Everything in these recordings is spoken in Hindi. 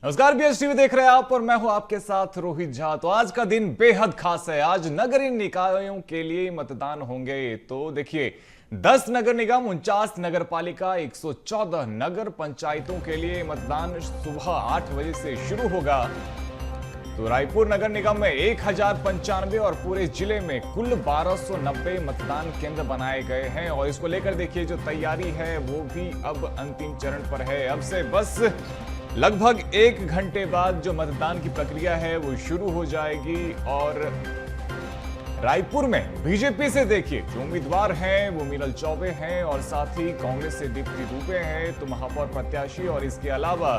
नमस्कार, बीएस टीवी देख रहे हैं आप और मैं हूं आपके साथ रोहित झा। तो आज का दिन बेहद खास है। आज नगरीय निकायों के लिए मतदान होंगे। तो देखिए 10 नगर निगम, 49 नगर पालिका, 114 नगर पंचायतों के लिए मतदान सुबह 8 बजे से शुरू होगा। तो रायपुर नगर निगम में 1095 और पूरे जिले में कुल 1290 मतदान केंद्र बनाए गए हैं। और इसको लेकर देखिए जो तैयारी है वो भी अब अंतिम चरण पर है। अब से बस लगभग 1 घंटे बाद जो मतदान की प्रक्रिया है वो शुरू हो जाएगी। और रायपुर में बीजेपी से देखिए जो उम्मीदवार हैं वो मीनल चौबे हैं और साथ ही कांग्रेस से दीप्ति दुबे हैं तो महापौर प्रत्याशी। और इसके अलावा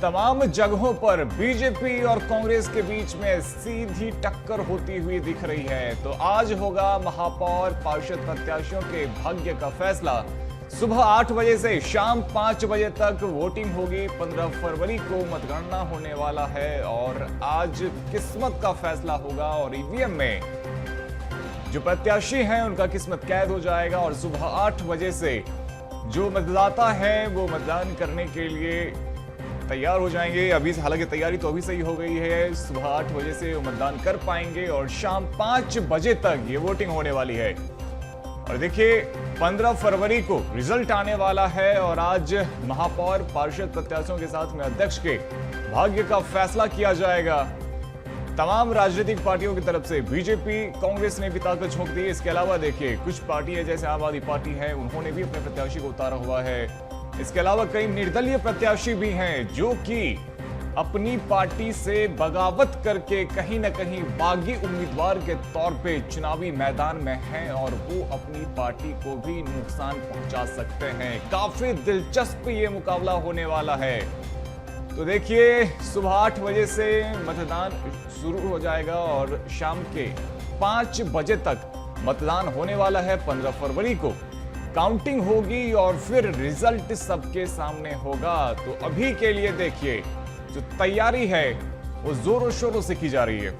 तमाम जगहों पर बीजेपी और कांग्रेस के बीच में सीधी टक्कर होती हुई दिख रही है। तो आज होगा महापौर पार्षद प्रत्याशियों के भाग्य का फैसला। सुबह 8 बजे से शाम 5 बजे तक वोटिंग होगी। 15 फरवरी को मतगणना होने वाला है और आज किस्मत का फैसला होगा। और ईवीएम में जो प्रत्याशी हैं उनका किस्मत कैद हो जाएगा। और सुबह 8 बजे से जो मतदाता हैं वो मतदान करने के लिए तैयार हो जाएंगे। अभी हालांकि तैयारी तो अभी से ही हो गई है। सुबह 8 बजे से वो मतदान कर पाएंगे और शाम 5 बजे तक ये वोटिंग होने वाली है। और देखिए 15 फरवरी को रिजल्ट आने वाला है और आज महापौर पार्षद प्रत्याशियों के साथ में अध्यक्ष के भाग्य का फैसला किया जाएगा। तमाम राजनीतिक पार्टियों की तरफ से बीजेपी, कांग्रेस ने भी ताकत झोंक दी। इसके अलावा देखिए कुछ पार्टियां जैसे आम आदमी पार्टी है उन्होंने भी अपने प्रत्याशी को उतारा हुआ है। इसके अलावा कई निर्दलीय प्रत्याशी भी हैं जो कि अपनी पार्टी से बगावत करके कहीं ना कहीं बागी उम्मीदवार के तौर पे चुनावी मैदान में हैं और वो अपनी पार्टी को भी नुकसान पहुंचा सकते हैं। काफी दिलचस्प ये मुकाबला होने वाला है। तो देखिए सुबह 8 बजे से मतदान शुरू हो जाएगा और शाम के 5 बजे तक मतदान होने वाला है। 15 फरवरी को काउंटिंग होगी और फिर रिजल्ट सबके सामने होगा। तो अभी के लिए देखिए जो तैयारी है वो जोरों शोरों से की जा रही है।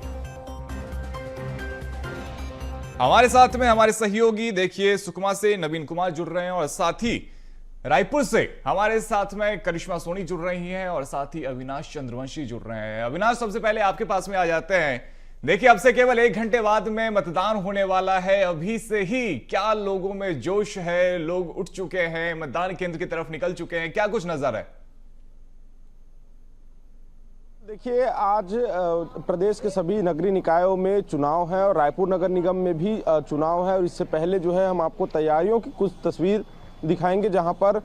हमारे साथ में हमारे सहयोगी देखिए सुकमा से नवीन कुमार जुड़ रहे हैं और साथ ही रायपुर से हमारे साथ में करिश्मा सोनी जुड़ रही हैं और साथ ही अविनाश चंद्रवंशी जुड़ रहे हैं। अविनाश, सबसे पहले आपके पास में आ जाते हैं। देखिए अब से केवल 1 घंटे बाद में मतदान होने वाला है। अभी से ही क्या लोगों में जोश है, लोग उठ चुके हैं, मतदान केंद्र की तरफ निकल चुके हैं, क्या कुछ नजर है? देखिए आज प्रदेश के सभी नगरीय निकायों में चुनाव है और रायपुर नगर निगम में भी चुनाव है। और इससे पहले जो है हम आपको तैयारियों की कुछ तस्वीर दिखाएंगे जहां पर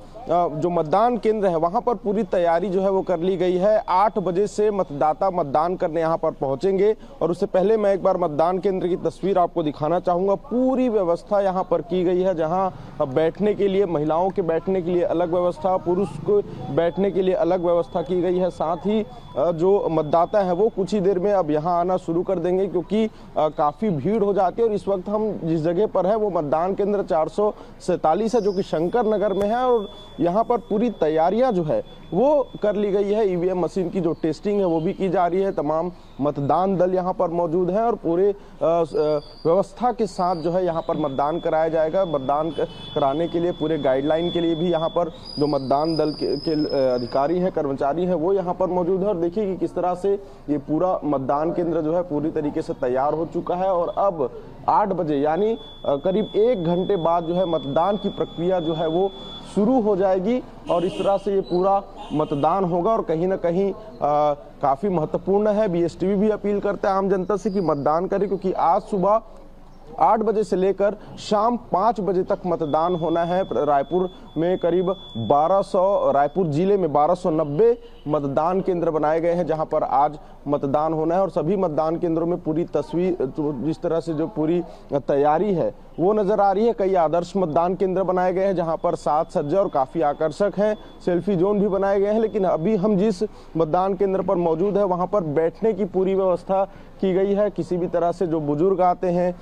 जो मतदान केंद्र है वहां पर पूरी तैयारी जो है वो कर ली गई है। 8 बजे से मतदाता मतदान करने यहां पर पहुंचेंगे। और उससे पहले मैं एक बार मतदान केंद्र की तस्वीर आपको दिखाना चाहूंगा। पूरी व्यवस्था यहां पर की गई है, जहां बैठने के लिए, महिलाओं के बैठने के लिए अलग व्यवस्था, पुरुष को बैठने के लिए अलग व्यवस्था की गई है। साथ ही जो मतदाता है वो कुछ ही देर में अब यहाँ आना शुरू कर देंगे क्योंकि काफ़ी भीड़ हो जाती है। और इस वक्त हम जिस जगह पर है वो मतदान केंद्र 447 है जो कि शंकर नगर में है। और यहाँ पर पूरी तैयारियां जो है वो कर ली गई है। ईवीएम मशीन की जो टेस्टिंग है वो भी की जा रही है। तमाम मतदान दल यहाँ पर मौजूद हैं और पूरे व्यवस्था के साथ जो है यहाँ पर मतदान कराया जाएगा। मतदान कराने के लिए पूरे गाइडलाइन के लिए भी यहाँ पर जो मतदान दल के अधिकारी हैं, कर्मचारी हैं, वो यहाँ पर मौजूद है। और देखिए कि किस तरह से ये पूरा मतदान केंद्र जो है पूरी तरीके से तैयार हो चुका है। और अब 8 बजे यानी करीब 1 घंटे बाद जो है मतदान की प्रक्रिया जो है वो शुरू हो जाएगी। और इस तरह से ये पूरा मतदान होगा और कहीं ना कहीं काफ़ी महत्वपूर्ण है। बीएस टीवी भी अपील करता है आम जनता से कि मतदान करें क्योंकि आज सुबह 8 बजे से लेकर शाम 5 बजे तक मतदान होना है। रायपुर में करीब 1200, रायपुर जिले में 1290 मतदान केंद्र बनाए गए हैं जहां पर आज मतदान होना है। और सभी मतदान केंद्रों में पूरी तस्वीर, जिस तरह से जो पूरी तैयारी है वो नजर आ रही है। कई आदर्श मतदान केंद्र बनाए गए हैं जहां पर साज सज्जा और काफ़ी आकर्षक हैं। सेल्फी जोन भी बनाए गए हैं। लेकिन अभी हम जिस मतदान केंद्र पर मौजूद है वहां पर बैठने की पूरी व्यवस्था की गई है। किसी भी तरह से जो बुजुर्ग आते हैं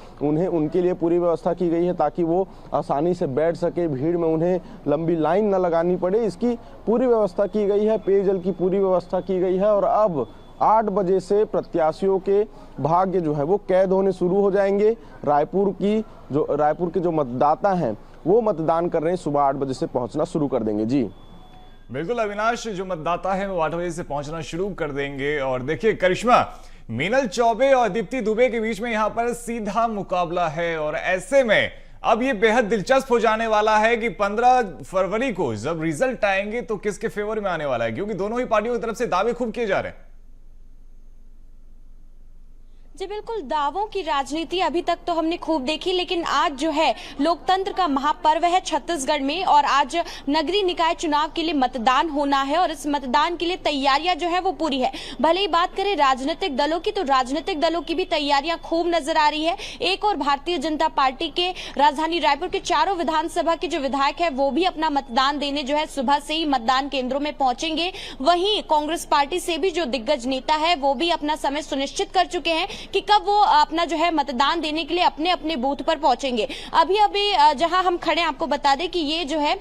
उनके लिए पूरी व्यवस्था की गई है ताकि वो आसानी से बैठ सके, भीड़ में उन्हें लंबी लाइन न लगानी पड़े, इसकी पूरी व्यवस्था की गई है। पेयजल की पूरी व्यवस्था की गई है। और अब 8 बजे से प्रत्याशियों के भाग्य जो है वो कैद होने शुरू हो जाएंगे। रायपुर के जो मतदाता हैं वो मतदान कर रहे हैं, सुबह 8 बजे से पहुंचना शुरू कर देंगे। जी बिल्कुल अविनाश, जो मतदाता है वो 8 बजे से पहुंचना शुरू कर देंगे। और देखिए करिश्मा, मीनल चौबे और दीप्ति दुबे के बीच में यहां पर सीधा मुकाबला है, और ऐसे में अब ये बेहद दिलचस्प हो जाने वाला है कि 15 फरवरी को जब रिजल्ट आएंगे तो किसके फेवर में आने वाला है, क्योंकि दोनों ही पार्टियों की तरफ से दावे खूब किए जा रहे हैं। जी बिल्कुल, दावों की राजनीति अभी तक तो हमने खूब देखी, लेकिन आज जो है लोकतंत्र का महापर्व है छत्तीसगढ़ में, और आज नगरीय निकाय चुनाव के लिए मतदान होना है, और इस मतदान के लिए तैयारियां जो है वो पूरी है। भले ही बात करें राजनीतिक दलों की, तो राजनीतिक दलों की भी तैयारियां खूब नजर आ रही है। एक और भारतीय जनता पार्टी के राजधानी रायपुर के चारों विधानसभा के जो विधायक है वो भी अपना मतदान देने जो है सुबह से ही मतदान केंद्रों में पहुंचेंगे। वहीं कांग्रेस पार्टी से भी जो दिग्गज नेता है वो भी अपना समय सुनिश्चित कर चुके हैं कि कब वो अपना जो है मतदान देने के लिए अपने अपने बूथ पर पहुंचेंगे। अभी जहां हम खड़े हैं आपको बता दें कि ये जो है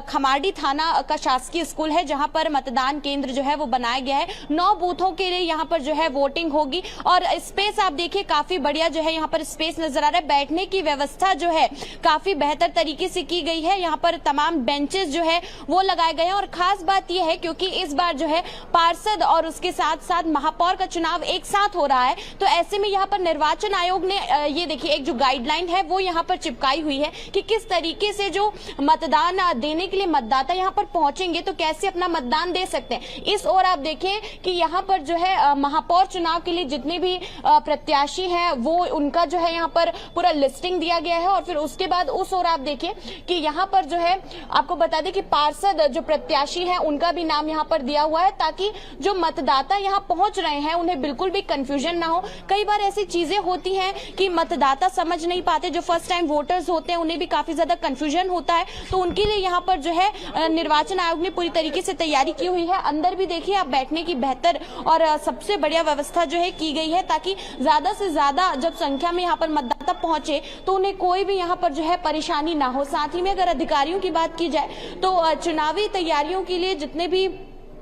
खमाड़ी थाना का शासकीय स्कूल है, जहां पर मतदान केंद्र जो है वो बनाया गया है। 9 बूथों के लिए यहां पर जो है वोटिंग होगी, और स्पेस आप देखिए काफी बढ़िया जो है यहां पर स्पेस नजर आ रहा है। बैठने की व्यवस्था जो है काफी बेहतर तरीके से की गई है। यहाँ पर तमाम बेंचेस जो है वो लगाए गए हैं, और खास बात यह है क्योंकि इस बार जो है पार्षद और उसके साथ साथ महापौर का चुनाव एक साथ हो रहा है, तो ऐसे में यहाँ पर निर्वाचन आयोग ने ये देखिए एक जो गाइडलाइन है वो यहाँ पर चिपकाई हुई है कि किस तरीके से जो मतदान देने के लिए मतदाता यहाँ पर पहुंचेंगे तो कैसे अपना मतदान दे सकते हैं। इस ओर आप देखिए कि यहाँ पर जो है महापौर चुनाव के लिए जितने भी प्रत्याशी हैं वो उनका जो है यहाँ पर पूरा लिस्टिंग दिया गया है, और फिर उसके बाद उस ओर आप देखिए कि यहाँ पर जो है आपको बता दें कि पार्षद जो प्रत्याशी है उनका भी नाम यहाँ पर दिया हुआ है, ताकि जो मतदाता यहाँ पहुंच रहे हैं उन्हें बिल्कुल भी कंफ्यूजन ना हो। कई बार ऐसी चीजें होती हैं कि मतदाता समझ नहीं पाते, जो फर्स्ट टाइम वोटर्स होते हैं उन्हें भी काफी ज्यादा कंफ्यूजन होता है, तो उनके लिए यहाँ पर जो है निर्वाचन आयोग ने पूरी तरीके से तैयारी की हुई है। अंदर भी देखिए आप बैठने की बेहतर और सबसे बढ़िया व्यवस्था जो है की गई है, ताकि ज्यादा से ज्यादा जब संख्या में यहाँ पर मतदाता पहुंचे तो उन्हें कोई भी यहाँ पर जो है परेशानी ना हो। साथ ही में अगर अधिकारियों की बात की जाए तो चुनावी तैयारियों के लिए जितने भी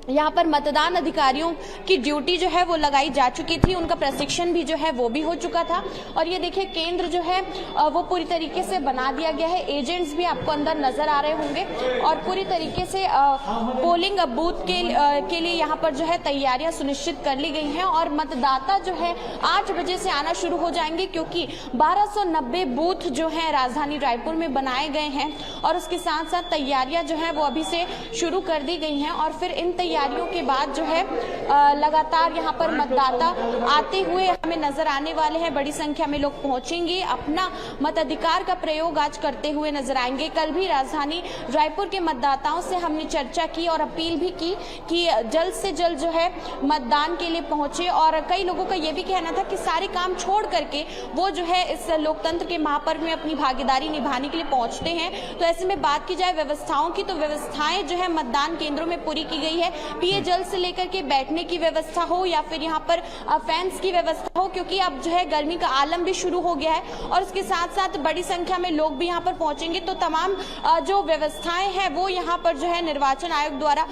यहाँ पर मतदान अधिकारियों की ड्यूटी जो है वो लगाई जा चुकी थी, उनका प्रशिक्षण भी जो है वो भी हो चुका था। और ये देखिए केंद्र जो है वो पूरी तरीके से बना दिया गया है। एजेंट्स भी आपको अंदर नजर आ रहे होंगे, और पूरी तरीके से पोलिंग बूथ के लिए यहाँ पर जो है तैयारियां सुनिश्चित कर ली गई हैं, और मतदाता जो है 8 बजे से आना शुरू हो जाएंगे, क्योंकि 1290 बूथ जो है राजधानी रायपुर में बनाए गए हैं, और उसके साथ साथ तैयारियां जो है वो अभी से शुरू कर दी गई हैं। और फिर इन तैयारियों के बाद जो है लगातार यहाँ पर मतदाता आते हुए हमें नजर आने वाले हैं। बड़ी संख्या में लोग पहुंचेंगे, अपना मताधिकार का प्रयोग आज करते हुए नजर आएंगे। कल भी राजधानी रायपुर के मतदाताओं से हमने चर्चा की और अपील भी की कि जल्द से जल्द जो है मतदान के लिए पहुंचे, और कई लोगों का यह भी कहना था कि सारे काम छोड़ करके वो जो है इस लोकतंत्र के महापर्व में अपनी भागीदारी निभाने के लिए पहुंचते हैं। तो ऐसे में बात की जाए व्यवस्थाओं की, तो व्यवस्थाएं जो है मतदान केंद्रों में पूरी की गई है। पेयजल से लेकर के बैठने की व्यवस्था हो या फिर यहाँ पर फैंस की व्यवस्था हो, क्योंकि अब जो है गर्मी का आलम भी शुरू हो गया है, और उसके साथ साथ बड़ी संख्या में लोग भी यहाँ पर पहुंचेंगे। तो तमाम जो व्यवस्थाएं हैं वो यहाँ पर जो है निर्वाचन आयोग द्वारा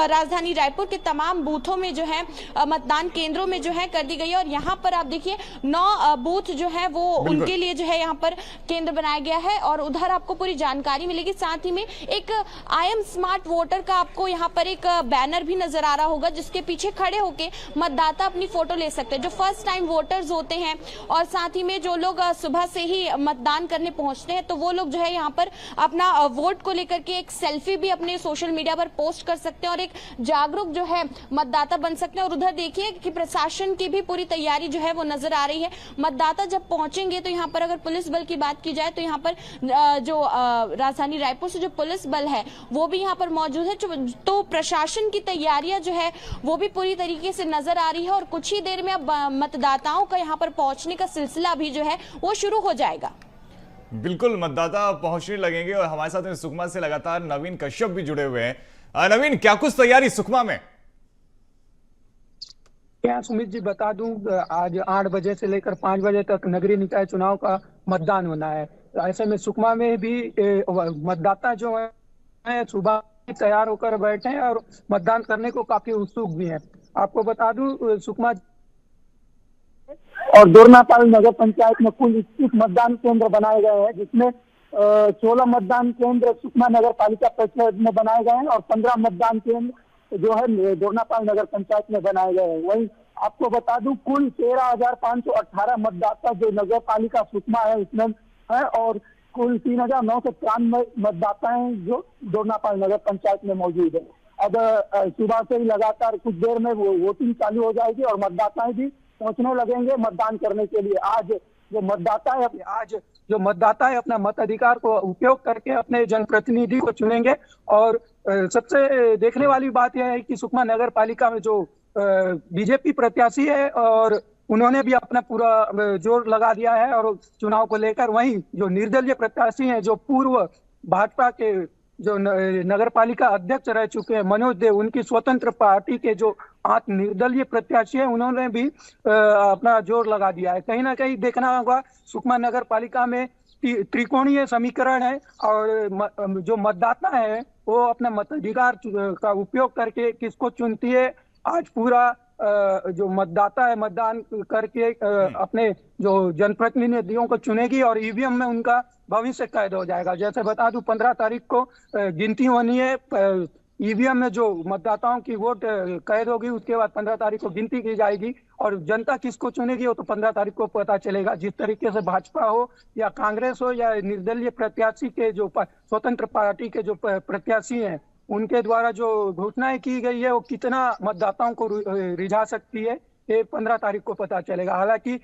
राजधानी रायपुर के तमाम बूथों में जो है मतदान केंद्रों में जो है कर दी गई है। और यहाँ पर आप देखिए 9 बूथ जो है वो उनके लिए जो है यहाँ पर केंद्र बनाया गया है, और उधर आपको पूरी जानकारी मिलेगी। साथ ही में एक आई एम स्मार्ट वोटर का आपको यहाँ पर एक बैनर भी नजर आ रहा होगा, जिसके पीछे खड़े होके मतदाता अपनी फोटो ले सकते हैं, जो फर्स्ट टाइम वोटर्स होते हैं। और साथ ही में जो लोग सुबह से ही मतदान करने पहुंचते हैं तो वो लोग जो है यहाँ पर अपना वोट को लेकर के एक सेल्फी भी अपने सोशल मीडिया पर पोस्ट कर सकते हैं, और एक जागरूक जो है मतदाता बन सकते हैं। और उधर देखिए कि प्रशासन की भी पूरी तैयारी जो है वो नजर आ रही है। मतदाता जब पहुंचेंगे तो यहाँ पर अगर पुलिस बल की बात की जाए तो यहाँ पर जो राजधानी रायपुर से जो पुलिस बल है वो भी यहाँ पर मौजूद है। तो प्रशासन की तैयारियां जो है वो भी पूरी तरीके से नजर आ रही है, और कुछ ही देर में अब मतदाताओं का यहाँ पर पहुंचने का सिलसिला भी जो है वो शुरू हो जाएगा। बिल्कुल, मतदाता पहुंचने लगेंगे, और हमारे साथ सुकमा से लगातार नवीन कश्यप भी जुड़े हुए हैं। नवीन, क्या कुछ तैयारी सुकमा में? क्या सुमित जी बता दूं, आज 8 बजे से लेकर 5 बजे तक नगरीय निकाय चुनाव का मतदान होना है। ऐसे में सुकमा में भी मतदाता जो है सुबह तैयार होकर बैठे हैं और मतदान करने को काफी उत्सुक भी हैं। आपको बता दूं सुकमा और दोरनापाल नगर पंचायत में कुल 21 मतदान केंद्र बनाए गए हैं, जिसमें 16 मतदान केंद्र सुकमा नगर पालिका परिषद में बनाए गए हैं और 15 मतदान केंद्र जो है दोरनापाल नगर पंचायत में बनाए गए हैं। वहीं आपको बता दूं कुल 13,518 मतदाता जो नगर पालिका सुकमा है उसमें है और कुल 3,993 मतदाता हैं जो दोरनापाल नगर पंचायत में मौजूद है। अब सुबह से ही लगातार कुछ देर में वोटिंग चालू हो जाएगी और मतदाताएं भी पहुंचने लगेंगे मतदान करने के लिए। आज जो मतदाता है अपना मताधिकार को उपयोग करके अपने जनप्रतिनिधि को चुनेंगे। और सबसे देखने वाली बात यह है कि सुकमा नगर पालिका में जो बीजेपी प्रत्याशी है और उन्होंने भी अपना पूरा जोर लगा दिया है और चुनाव को लेकर। वहीं जो निर्दलीय प्रत्याशी हैं जो पूर्व भाजपा के जो नगर पालिका अध्यक्ष रह चुके हैं मनोज देव, उनकी स्वतंत्र पार्टी के जो 8 निर्दलीय प्रत्याशी हैं उन्होंने भी अपना जोर लगा दिया है। कहीं ना कहीं देखना होगा सुकमा नगर पालिका में त्रिकोणीय समीकरण है और जो मतदाता है वो अपने मताधिकार का उपयोग करके किसको चुनती है। आज पूरा जो मतदाता है मतदान करके अपने जो जनप्रतिनिधियों को चुनेगी और ईवीएम में उनका भविष्य कैद हो जाएगा। जैसे बता दूं 15 तारीख को गिनती होनी है, ईवीएम में जो मतदाताओं की वोट कैद होगी उसके बाद 15 तारीख को गिनती की जाएगी और जनता किसको चुनेगी वो तो 15 तारीख को पता चलेगा। जिस तरीके से भाजपा हो या कांग्रेस हो या निर्दलीय प्रत्याशी के जो स्वतंत्र पार्टी के जो प्रत्याशी हैं उनके द्वारा जो घोषणाएं की गई है वो कितना मतदाताओं को रिझा सकती है ये 15 तारीख को पता चलेगा। हालांकि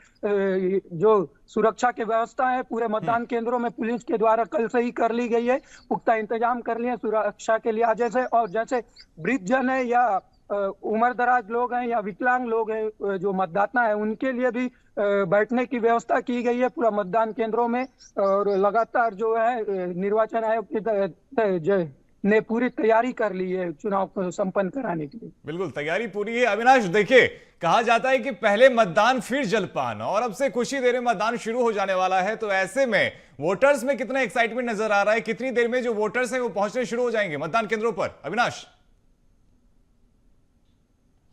जो सुरक्षा की व्यवस्था है पूरे मतदान केंद्रों में पुलिस के द्वारा कल से ही कर ली गई है, पुख्ता इंतजाम कर लिए सुरक्षा के लिए। जैसे वृद्धजन है या उम्र दराज लोग हैं या विकलांग लोग हैं जो मतदाता है उनके लिए भी बैठने की व्यवस्था की गई है पूरा मतदान केंद्रों में। और लगातार जो है निर्वाचन आयोग ने पूरी तैयारी कर ली है चुनाव को संपन्न कराने के लिए। बिल्कुल तैयारी पूरी है। अविनाश देखिए, कहा जाता है कि पहले मतदान फिर जलपान और अब से कुछ ही देर में मतदान शुरू हो जाने वाला है, तो ऐसे में वोटर्स में कितना एक्साइटमेंट नजर आ रहा है? कितनी देर में जो वोटर्स हैं वो पहुंचने शुरू हो जाएंगे मतदान केंद्रों पर? अविनाश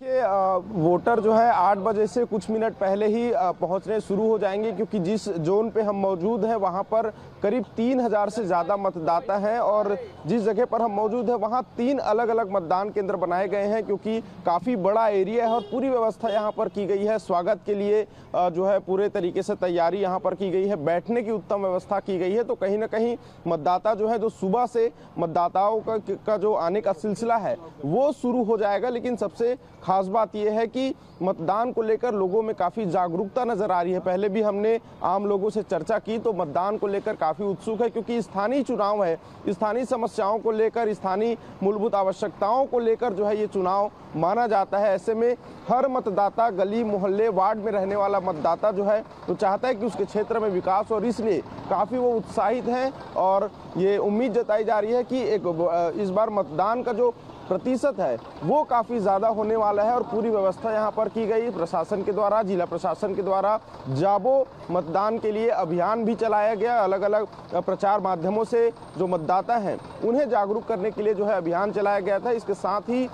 वोटर जो है 8 बजे से कुछ मिनट पहले ही पहुंचने शुरू हो जाएंगे, क्योंकि जिस जोन पे हम मौजूद हैं वहां पर करीब 3000 से ज़्यादा मतदाता हैं और जिस जगह पर हम मौजूद हैं वहां 3 अलग अलग मतदान केंद्र बनाए गए हैं, क्योंकि काफ़ी बड़ा एरिया है और पूरी व्यवस्था यहां पर की गई है। स्वागत के लिए जो है पूरे तरीके से तैयारी यहाँ पर की गई है, बैठने की उत्तम व्यवस्था की गई है। तो कहीं ना कहीं मतदाता जो है जो सुबह से मतदाताओं का जो आने का सिलसिला है वो शुरू हो जाएगा। लेकिन सबसे खास बात यह है कि मतदान को लेकर लोगों में काफ़ी जागरूकता नजर आ रही है। पहले भी हमने आम लोगों से चर्चा की तो मतदान को लेकर काफ़ी उत्सुक है, क्योंकि स्थानीय चुनाव है, स्थानीय समस्याओं को लेकर, स्थानीय मूलभूत आवश्यकताओं को लेकर जो है ये चुनाव माना जाता है। ऐसे में हर मतदाता, गली मोहल्ले वार्ड में रहने वाला मतदाता जो है तो चाहता है कि उसके क्षेत्र में विकास, और इसलिए काफ़ी वो उत्साहित हैं और ये उम्मीद जताई जा रही है कि इस बार मतदान का जो प्रतिशत है वो काफ़ी ज़्यादा होने वाला है। और पूरी व्यवस्था यहाँ पर की गई प्रशासन के द्वारा, जिला प्रशासन के द्वारा जाबो मतदान के लिए अभियान भी चलाया गया। अलग अलग प्रचार माध्यमों से जो मतदाता हैं उन्हें जागरूक करने के लिए जो है अभियान चलाया गया था। इसके साथ ही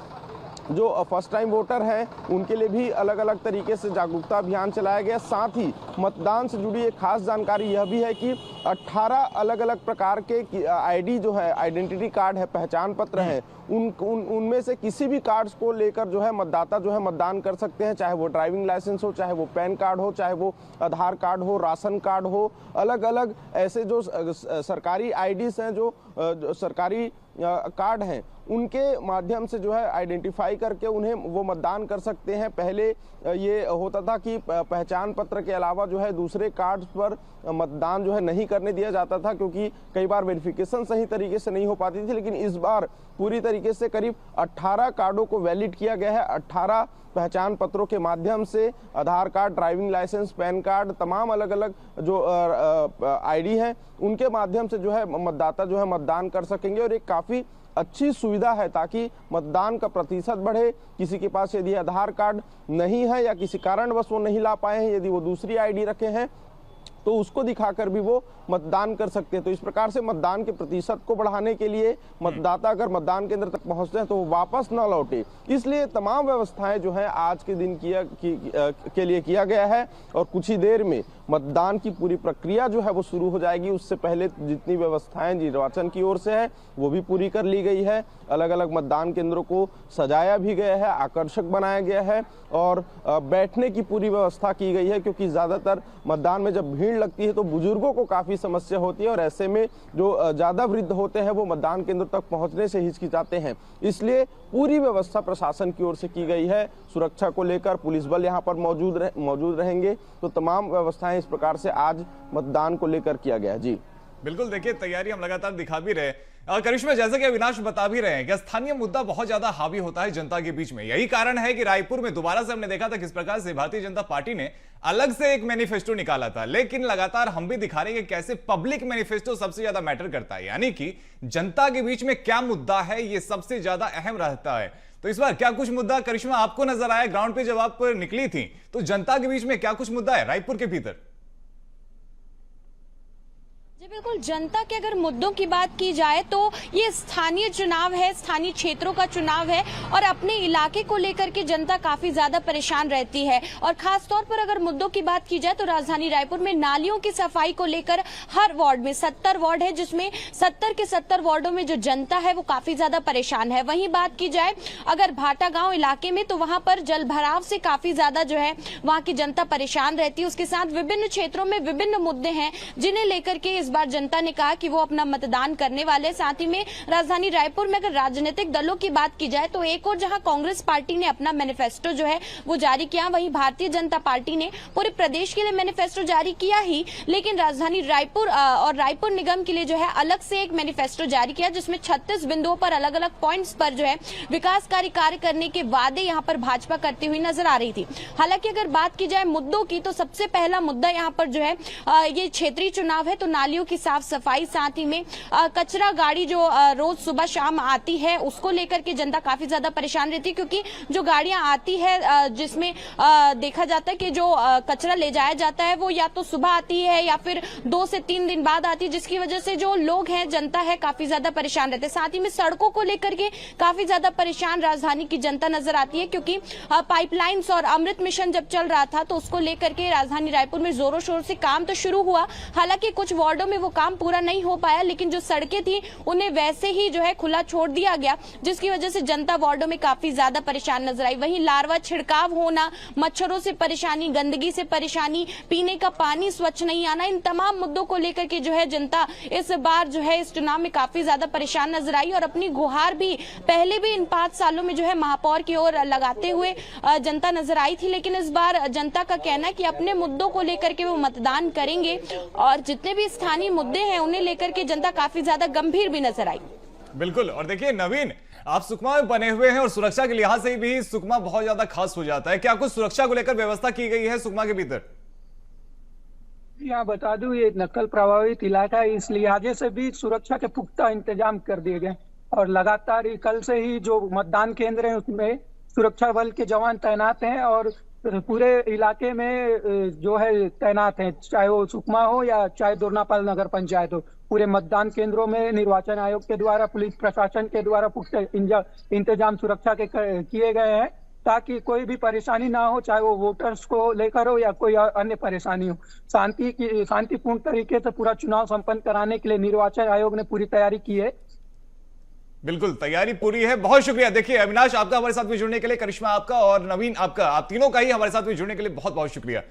जो फर्स्ट टाइम वोटर हैं उनके लिए भी अलग अलग तरीके से जागरूकता अभियान चलाया गया। साथ ही मतदान से जुड़ी एक खास जानकारी यह भी है कि 18 अलग अलग प्रकार के आईडी जो है, आइडेंटिटी कार्ड है, पहचान पत्र है, उनमें से किसी भी कार्ड्स को लेकर जो है मतदाता जो है मतदान कर सकते हैं, चाहे वो ड्राइविंग लाइसेंस हो, चाहे वो पैन कार्ड हो, चाहे वो आधार कार्ड हो, राशन कार्ड हो। अलग अलग ऐसे जो सरकारी आईडीज हैं, जो सरकारी कार्ड हैं, उनके माध्यम से जो है आइडेंटिफाई करके उन्हें वो मतदान कर सकते हैं। पहले ये होता था कि पहचान पत्र के अलावा जो है दूसरे कार्ड्स पर मतदान जो है नहीं करने दिया जाता था, क्योंकि कई बार वेरिफिकेशन सही तरीके से नहीं हो पाती थी। लेकिन इस बार पूरी तरीके से करीब 18 कार्डों को वैलिड किया गया है। 18 पहचान पत्रों के माध्यम से Aadhaar card, driving licence, PAN card, तमाम अलग अलग जो आईडी हैं उनके माध्यम से जो है मतदाता जो है मतदान कर सकेंगे। और एक काफ़ी अच्छी सुविधा है ताकि मतदान का प्रतिशत बढ़े। किसी के पास यदि आधार कार्ड नहीं है या किसी कारणवश वो नहीं ला पाए हैं, यदि वो दूसरी आईडी रखे हैं तो उसको दिखाकर भी वो मतदान कर सकते हैं। तो इस प्रकार से मतदान के प्रतिशत को बढ़ाने के लिए मतदाता अगर मतदान केंद्र तक पहुंचते हैं तो वो वापस न लौटे, इसलिए तमाम व्यवस्थाएं जो है आज के दिन के लिए किया गया है। और कुछ ही देर में मतदान की पूरी प्रक्रिया जो है वो शुरू हो जाएगी। उससे पहले जितनी व्यवस्थाएं निर्वाचन की ओर से है वो भी पूरी कर ली गई है। अलग अलग मतदान केंद्रों को सजाया भी गया है, आकर्षक बनाया गया है और बैठने की पूरी व्यवस्था की गई है, क्योंकि ज्यादातर मतदान में जब भीड़ लगती है तो बुजुर्गों को काफी समस्या होती है और ऐसे में जो ज्यादा वृद्ध होते हैं वो मतदान केंद्र तक पहुंचने से हिचकिचाते हैं। इसलिए पूरी व्यवस्था प्रशासन की ओर से की गई है। सुरक्षा को लेकर पुलिस बल यहाँ पर मौजूद रहेंगे। तो तमाम व्यवस्थाएं इस प्रकार से आज मतदान को लेकर किया गया है। जी बिल्कुल, देखिए तैयारी हम लगातार दिखा भी रहे और करिश्मा, जैसे कि अविनाश बता भी रहे हैं कि स्थानीय मुद्दा बहुत ज्यादा हावी होता है जनता के बीच में। यही कारण है कि रायपुर में दोबारा से हमने देखा था किस प्रकार से भारतीय जनता पार्टी ने अलग से एक मैनिफेस्टो निकाला था, लेकिन लगातार हम भी दिखा रहे हैं कि कैसे पब्लिक मैनिफेस्टो सबसे ज्यादा मैटर करता है, यानी कि जनता के बीच में क्या मुद्दा है ये सबसे ज्यादा अहम रहता है। तो इस बार क्या कुछ मुद्दा करिश्मा आपको नजर आया ग्राउंड पे जब आप निकली थी, तो जनता के बीच में क्या कुछ मुद्दा है रायपुर के भीतर? जी बिल्कुल, जनता के अगर मुद्दों की बात की जाए तो ये स्थानीय चुनाव है, स्थानीय क्षेत्रों का चुनाव है और अपने इलाके को लेकर के जनता काफी ज्यादा परेशान रहती है। और खास तौर पर अगर मुद्दों की बात की जाए तो राजधानी रायपुर में नालियों की सफाई को लेकर हर वार्ड में 70 वार्ड है, जिसमें 70 के 70 वार्डों में जो जनता है वो काफी ज्यादा परेशान है। वहीं बात की जाए अगर भाटा गांव इलाके में तो वहां पर जल भराव से काफी ज्यादा जो है वहां की जनता परेशान रहती है। उसके साथ विभिन्न क्षेत्रों में विभिन्न मुद्दे हैं जिन्हें लेकर के इस बार जनता ने कहा कि वो अपना मतदान करने वाले। साथ ही में राजधानी रायपुर में अगर राजनीतिक दलों की बात की जाए तो एक और जहां कांग्रेस पार्टी ने अपना मैनिफेस्टो जो है वो जारी किया, वहीं भारतीय जनता पार्टी ने पूरे प्रदेश के लिए मैनिफेस्टो जारी किया ही, लेकिन राजधानी रायपुर और रायपुर निगम के लिए जो है अलग से एक मैनिफेस्टो जारी किया, जिसमें 36 बिंदुओं पर अलग अलग पॉइंट्स पर जो है विकासकारी कार्य करने के वादे यहाँ पर भाजपा करती हुई नजर आ रही थी। हालांकि अगर बात की जाए मुद्दों की तो सबसे पहला मुद्दा यहाँ पर जो है ये क्षेत्रीय चुनाव है तो नालियों की साफ सफाई, साथ ही में कचरा गाड़ी जो रोज सुबह शाम आती है उसको लेकर के जनता काफी ज्यादा परेशान रहती है, क्योंकि जो गाड़ियां आती है जिसमें देखा जाता है कि जो कचरा ले जाया जाता है वो या तो सुबह आती है या फिर 2 से 3 दिन बाद आती है, जिसकी वजह से जो लोग हैं जनता है काफी ज्यादा परेशान रहते हैं। साथ ही में सड़कों को लेकर के काफी ज्यादा परेशान राजधानी की जनता नजर आती है, क्योंकि पाइपलाइंस और अमृत मिशन जब चल रहा था तो उसको लेकर के राजधानी रायपुर में जोरों शोर से काम तो शुरू हुआ, हालांकि कुछ वार्डों में वो काम पूरा नहीं हो पाया, लेकिन जो सड़कें थी उन्हें वैसे ही जो है खुला छोड़ दिया गया, जिसकी वजह से जनता वार्डों में काफी ज्यादा परेशान नजर आई। वहीं लार्वा छिड़काव होना, मच्छरों से परेशानी, गंदगी से परेशानी, पीने का पानी स्वच्छ नहीं आना, इन तमाम मुद्दों को लेकर के जो है जनता इस बार जो है इस चुनाव में काफी ज्यादा परेशान नजर आई और अपनी गुहार भी पहले भी इन 5 सालों में जो है महापौर की ओर लगाते हुए जनता नजर आई थी, लेकिन इस बार जनता का कहना है कि अपने मुद्दों को लेकर के वो मतदान करेंगे और जितने भी स्थानीय मुद्दे हैं उन्हें लेकर के जनता काफी ज्यादा गंभीर भी नजर आई। बिल्कुल, और देखिए नवीन, आप सुकमा में बने हुए हैं और सुरक्षा के लिहाज से भी सुकमा बहुत ज्यादा खास हो जाता है, क्या कुछ सुरक्षा को लेकर व्यवस्था की गई है सुकमा के भीतर? यहाँ बता दूं ये नक्सल प्रभावित इलाका है, इस लिहाजे से भी सुरक्षा के पुख्ता इंतजाम कर दिए गए और लगातार कल से ही जो मतदान केंद्र है उसमें सुरक्षा बल के जवान तैनात हैं और पूरे इलाके में जो है तैनात हैं, चाहे वो सुकमा हो या चाहे दोरनापाल नगर पंचायत हो। पूरे मतदान केंद्रों में निर्वाचन आयोग के द्वारा, पुलिस प्रशासन के द्वारा पुख्ता इंतजाम सुरक्षा के किए गए हैं ताकि कोई भी परेशानी ना हो, चाहे वो वोटर्स को लेकर हो या कोई अन्य परेशानी हो। शांतिपूर्ण तरीके से पूरा चुनाव संपन्न कराने के लिए निर्वाचन आयोग ने पूरी तैयारी की है। बिल्कुल, तैयारी पूरी है। बहुत शुक्रिया। देखिए अविनाश आपका हमारे साथ में जुड़ने के लिए, करिश्मा आपका और नवीन आपका, आप तीनों का ही हमारे साथ में जुड़ने के लिए बहुत बहुत शुक्रिया।